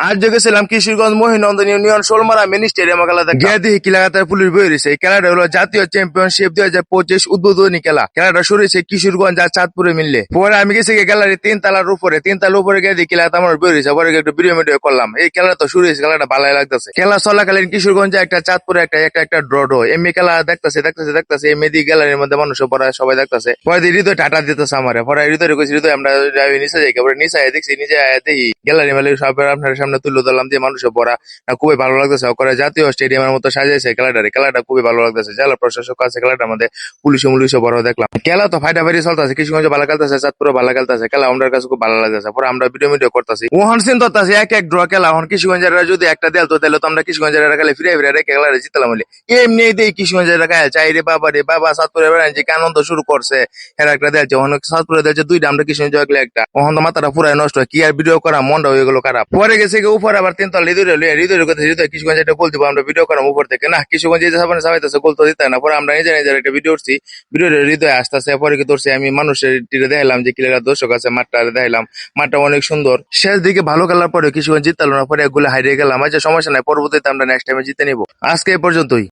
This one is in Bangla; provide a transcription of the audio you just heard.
আজ যে গেছিলাম কিশোরগঞ্জ মহিনন্দন ইউনিয়ন শোলমারা মিনি স্টেডিয়ামে খেলা দেখা গিয়ে দেখি খেলাঘাটার পুলিশ বই রয়েছে। এই খেলাটা হলো জাতীয় চ্যাম্পিয়নশিপ 2025 উদ্বোধনী খেলা। খেলাটা শুরু হয়েছে কিশোরগঞ্জ আর চাঁদপুরে মিললে। পরে আমি গেছি গ্যালারি তিনতলার উপরে গিয়ে দেখি খেলাটা আমার বই রয়েছে। পরে একটু ভিডিও করলাম। এই খেলাটা তো শুরু হয়েছে, খেলাটা ভালোই লাগতেছে। খেলা চলাকালীন কিশোরগঞ্জে একটা চাঁদপুরে একটা ড্র এমনি খেলা দেখতেছে এমনি দিয়ে গ্যালারির মধ্যে মানুষ পরে সবাই দেখতেছে। পরে হৃদয় টাটা দিতেছে আমার। পরে হৃদয় কইছি হৃদয় আমরা নিচে যাই। পরে নিচে দেখছি নিচে দেখি গ্যালারি মেলে সব আপনার সামনে তুলে ধরলাম যে মানুষের ভরা। খুবই ভালো লাগতেছে। ওখানে জাতীয় স্টেডিয়ামের মতো সাজাইছে খেলাটা খুবই ভালো লাগতেছে। জেলা প্রশাসক আছে খেলাটার মধ্যে, পুলিশে বড় দেখলাম। খেলা তো ফাইটাফাইটি চলতেছে, কিশোরগঞ্জ ভালো খেলতেছে, চাঁদপুরে ভালো খেলতেছে। খেলা আমাদের কাছে খুব ভালো লাগতেছে। পরে আমরা ভিডিও করতেছি। ওহন সিন ধরতেছি এক ড্র খেলা। এখন কিশোরগঞ্জের যদি একটা দেল তো তাহলে তো আমরা কিশোরগঞ্জের খেলে ফিরে রেখে খেলা জিতলাম হলে এমনি দেই কিশোরগঞ্জের খেলা চাই রে বাবা চাঁদপুরে যে আনন্দ শুরু করছে। এরা একটা দেখছে অনেক চাঁদপুরে দেখছে দুইটা, আমরা কিশোরগঞ্জ একটা। ওখান তো মাথাটা পুরাই নষ্ট হয়, কি আর ভিডিও করা, মনটা হয়ে গেল খারাপ। পরে গেছে উপরে আবার তিনতলা হৃদয় কথা কিশোরগঞ্জ একটা গোল দিব, আমরা ভিডিও করাম উপর থেকে। না কিশোরগঞ্জ সাবাইতেছে গোল তো দিতে না। পরে আমরা নিজের একটা ভিডিও উঠছি, ভিডিও হৃদয় আসতেছে। পরে কি ধরছি আমি মানুষের দেখাইলাম যে কিলার দর্শক আছে, মাঠটা দেখাইলাম। মাঠটা অনেক সুন্দর। শেষ দিকে ভালো খেলার পরে কিশোরগঞ্জ জিতলো না, পরে একগুলো হারিয়ে গেলাম। আচ্ছা সমস্যা নাই, পরবর্তীতে আমরা নেক্সট টাইমে জিতে নিবো। আজকে এই পর্যন্তই।